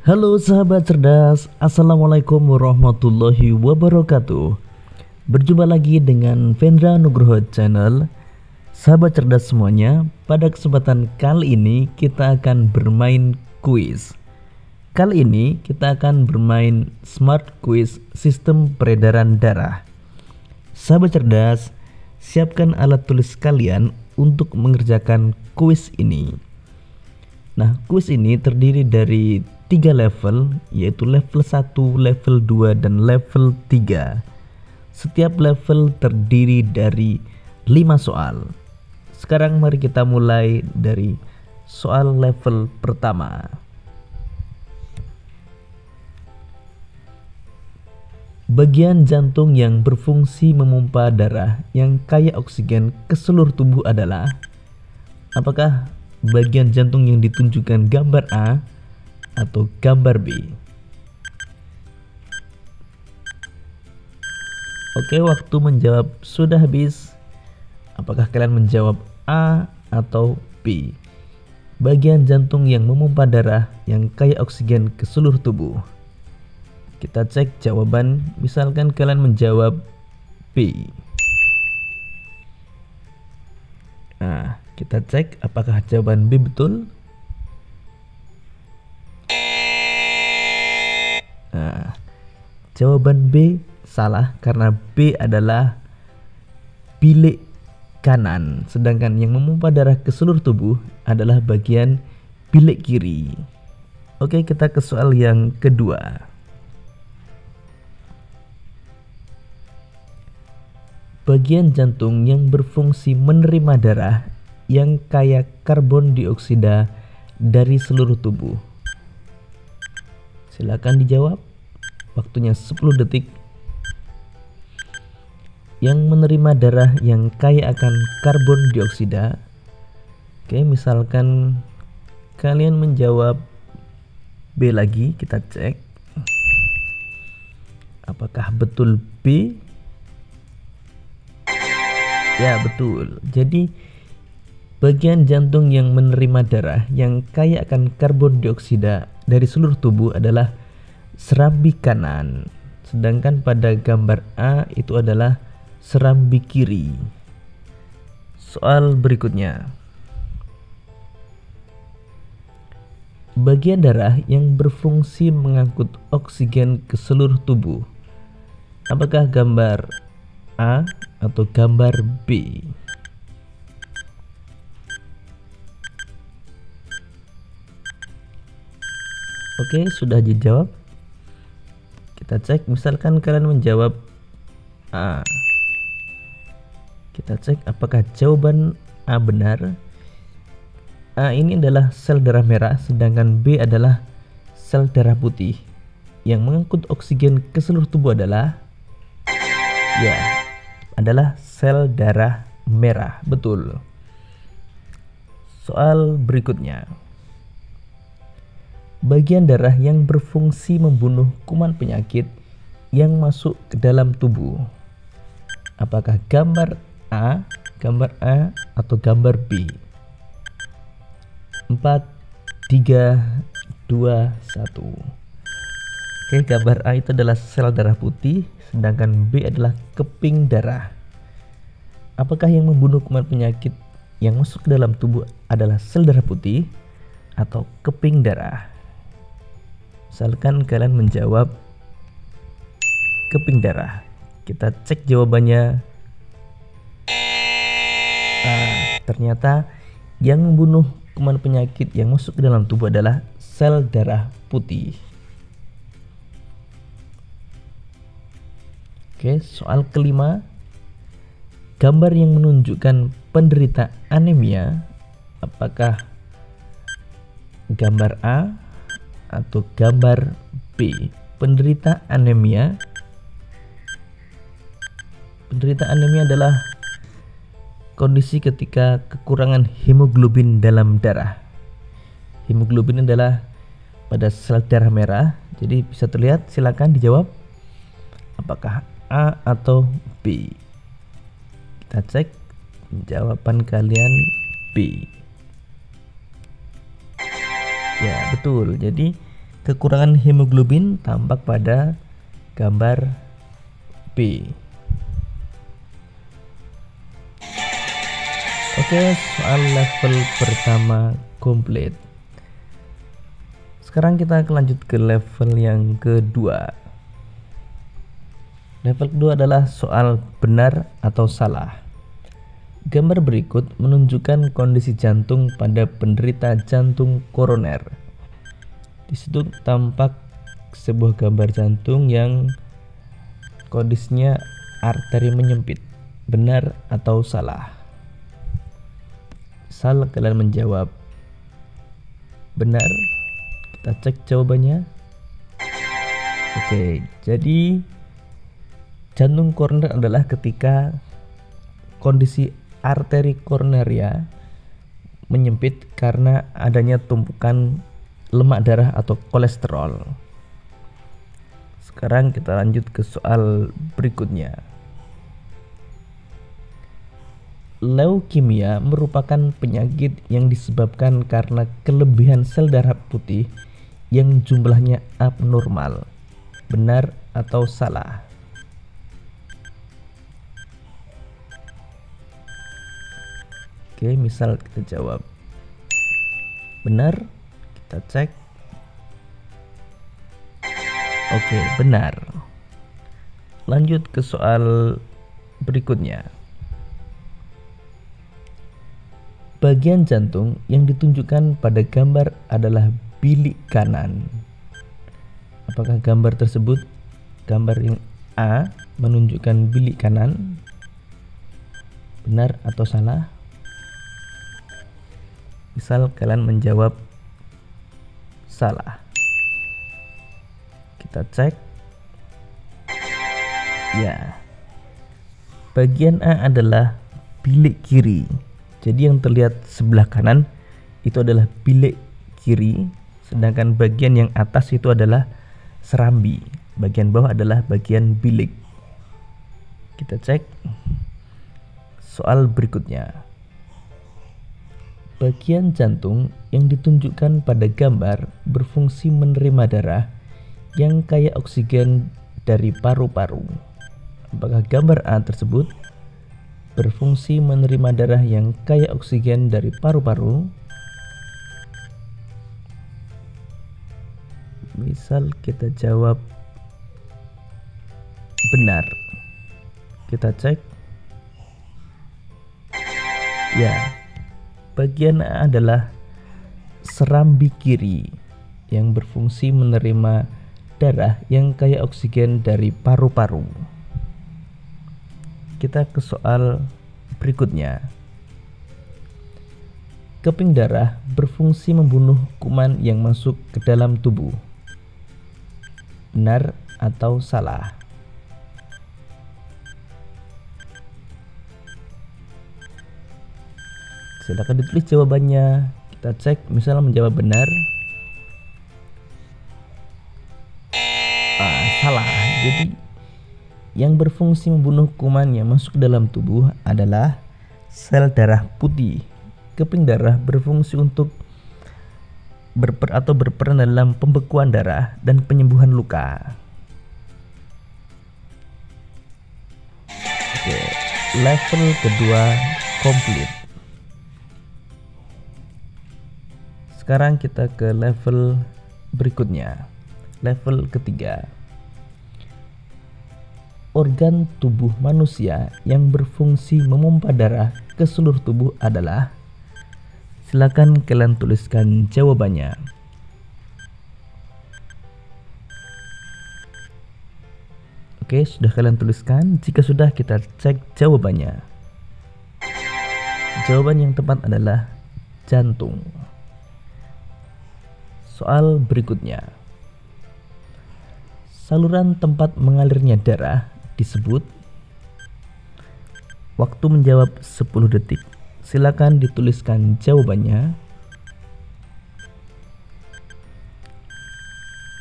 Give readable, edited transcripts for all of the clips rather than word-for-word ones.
Halo sahabat cerdas, Assalamualaikum warahmatullahi wabarakatuh. Berjumpa lagi dengan Vendra Nugroho Channel. Sahabat cerdas semuanya, pada kesempatan kali ini kita akan bermain kuis. Kali ini kita akan bermain Smart Quiz Sistem Peredaran Darah. Sahabat cerdas, siapkan alat tulis kalian untuk mengerjakan kuis ini. Nah, kuis ini terdiri dari 3 level, yaitu level 1, level 2, dan level 3. Setiap level terdiri dari 5 soal. Sekarang mari kita mulai dari soal level pertama. Bagian jantung yang berfungsi memompa darah yang kaya oksigen ke seluruh tubuh adalah, apakah bagian jantung yang ditunjukkan gambar A atau gambar B? Oke, waktu menjawab sudah habis. Apakah kalian menjawab A atau B? Bagian jantung yang memompa darah yang kaya oksigen ke seluruh tubuh. Kita cek jawaban. Misalkan kalian menjawab B. Nah, kita cek apakah jawaban B betul. Nah, jawaban B salah karena B adalah bilik kanan, sedangkan yang memompa darah ke seluruh tubuh adalah bagian bilik kiri. Oke, kita ke soal yang kedua. Bagian jantung yang berfungsi menerima darah yang kaya karbon dioksida dari seluruh tubuh. Silakan dijawab. Waktunya 10 detik. Yang menerima darah yang kaya akan karbon dioksida. Oke, misalkan kalian menjawab B lagi, kita cek. Apakah betul B? Ya, betul. Jadi bagian jantung yang menerima darah yang kaya akan karbon dioksida dari seluruh tubuh adalah serambi kanan, sedangkan pada gambar A itu adalah serambi kiri. Soal berikutnya. Bagian darah yang berfungsi mengangkut oksigen ke seluruh tubuh. Apakah gambar A atau gambar B? Oke, sudah dijawab. Kita cek, misalkan kalian menjawab A. Kita cek apakah jawaban A benar. A ini adalah sel darah merah, sedangkan B adalah sel darah putih. Yang mengangkut oksigen ke seluruh tubuh adalah, ya, adalah sel darah merah. Betul. Soal berikutnya. Bagian darah yang berfungsi membunuh kuman penyakit yang masuk ke dalam tubuh. Apakah gambar A atau gambar B? 4, 3, 2, 1. Oke, gambar A itu adalah sel darah putih, sedangkan B adalah keping darah. Apakah yang membunuh kuman penyakit yang masuk ke dalam tubuh adalah sel darah putih atau keping darah? Misalkan kalian menjawab keping darah. Kita cek jawabannya. Ternyata yang membunuh kuman penyakit yang masuk ke dalam tubuh adalah sel darah putih. Oke, soal kelima. Gambar yang menunjukkan penderita anemia, apakah gambar A atau gambar B? Penderita anemia. Penderita anemia adalah kondisi ketika kekurangan hemoglobin dalam darah. Hemoglobin adalah pada sel darah merah. Jadi bisa terlihat, silakan dijawab. Apakah A atau B? Kita cek jawaban kalian B. Ya, betul. Jadi Kekurangan hemoglobin tampak pada gambar B. Oke, soal level pertama komplit. Sekarang kita akan lanjut ke level yang kedua. Level kedua adalah soal benar atau salah. Gambar berikut menunjukkan kondisi jantung pada penderita jantung koroner. Di situ tampak sebuah gambar jantung yang kondisinya arteri menyempit. Benar atau salah? Misal kalian menjawab benar, kita cek jawabannya. Oke, jadi jantung koroner adalah ketika kondisi arteri koroneria menyempit karena adanya tumpukan lemak darah atau kolesterol. Sekarang kita lanjut ke soal berikutnya. Leukemia merupakan penyakit yang disebabkan karena kelebihan sel darah putih yang jumlahnya abnormal. Benar atau salah? Oke, misal kita jawab benar, kita cek. Oke, benar. Lanjut ke soal berikutnya. Bagian jantung yang ditunjukkan pada gambar adalah bilik kanan. Apakah gambar tersebut, gambar yang A, menunjukkan bilik kanan? Benar atau salah? Misal kalian menjawab salah. Kita cek. Ya. Bagian A adalah bilik kiri. Jadi yang terlihat sebelah kanan itu adalah bilik kiri, sedangkan bagian yang atas itu adalah serambi. Bagian bawah adalah bagian bilik. Kita cek. Soal berikutnya. Bagian jantung yang ditunjukkan pada gambar berfungsi menerima darah yang kaya oksigen dari paru-paru. Apakah gambar A tersebut berfungsi menerima darah yang kaya oksigen dari paru-paru? Misal kita jawab benar. Kita cek. Ya. Bagian A adalah serambi kiri yang berfungsi menerima darah yang kaya oksigen dari paru-paru. Kita ke soal berikutnya. Keping darah berfungsi membunuh kuman yang masuk ke dalam tubuh. Benar atau salah? Silakan ditulis jawabannya. Kita cek, misalnya menjawab benar. Salah. Jadi yang berfungsi membunuh kuman yang masuk dalam tubuh adalah sel darah putih. Keping darah berfungsi untuk berperan dalam pembekuan darah dan penyembuhan luka. Oke, level kedua komplit. Sekarang kita ke level berikutnya. Level ketiga. Organ tubuh manusia yang berfungsi memompa darah ke seluruh tubuh adalah. Silakan kalian tuliskan jawabannya. Oke, sudah kalian tuliskan? Jika sudah, kita cek jawabannya. Jawaban yang tepat adalah jantung. Soal berikutnya. Saluran tempat mengalirnya darah disebut. Waktu menjawab 10 detik. Silakan dituliskan jawabannya.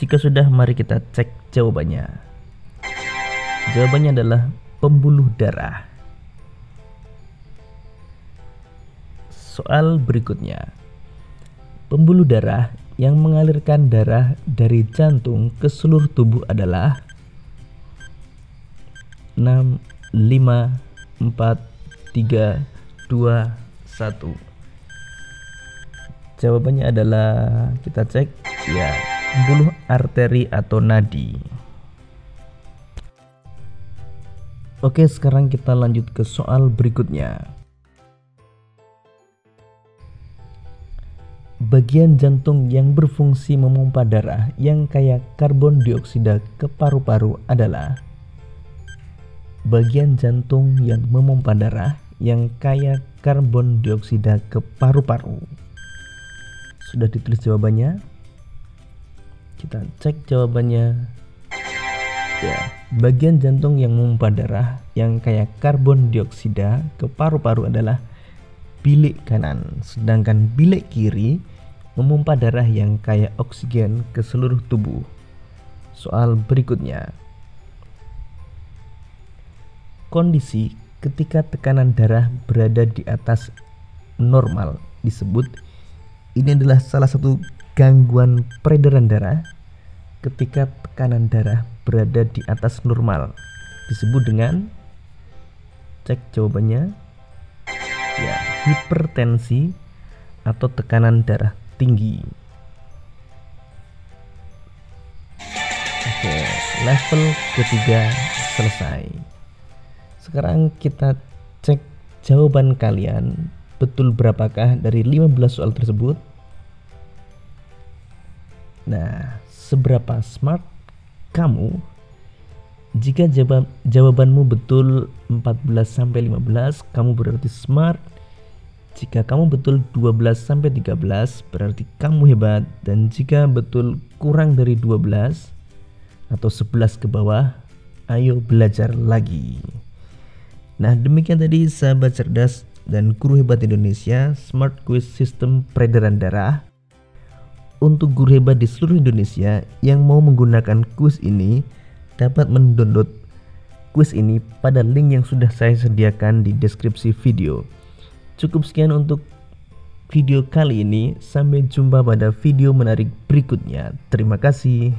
Jika sudah, mari kita cek jawabannya. Jawabannya adalah pembuluh darah. Soal berikutnya. Pembuluh darah yang mengalirkan darah dari jantung ke seluruh tubuh adalah 6, 5, 4, 3, 2, 1. Jawabannya adalah, kita cek, ya, pembuluh arteri atau nadi. Oke, sekarang kita lanjut ke soal berikutnya. Bagian jantung yang berfungsi memompa darah yang kaya karbon dioksida ke paru-paru adalah bagian jantung yang memompa darah yang kaya karbon dioksida ke paru-paru. Sudah ditulis jawabannya? Kita cek jawabannya. Ya, bagian jantung yang memompa darah yang kaya karbon dioksida ke paru-paru adalah bilik kanan, sedangkan bilik kiri memompa darah yang kaya oksigen ke seluruh tubuh. Soal berikutnya. Kondisi ketika tekanan darah berada di atas normal disebut, ini adalah salah satu gangguan peredaran darah. Ketika tekanan darah berada di atas normal disebut dengan, cek jawabannya, ya, hipertensi atau tekanan darah tinggi. Oke, level ketiga selesai. Sekarang kita cek jawaban kalian, betul berapakah dari 15 soal tersebut. Nah, seberapa smart kamu? Jika jawabanmu betul 14-15, kamu berarti smart. Jika kamu betul 12-13, berarti kamu hebat. Dan jika betul kurang dari 12 atau 11 ke bawah, ayo belajar lagi. Nah, demikian tadi sahabat cerdas dan guru hebat Indonesia, Smart Quiz Sistem Peredaran Darah. Untuk guru hebat di seluruh Indonesia yang mau menggunakan kuis ini, dapat mendownload kuis ini pada link yang sudah saya sediakan di deskripsi video. Cukup sekian untuk video kali ini. Sampai jumpa pada video menarik berikutnya. Terima kasih.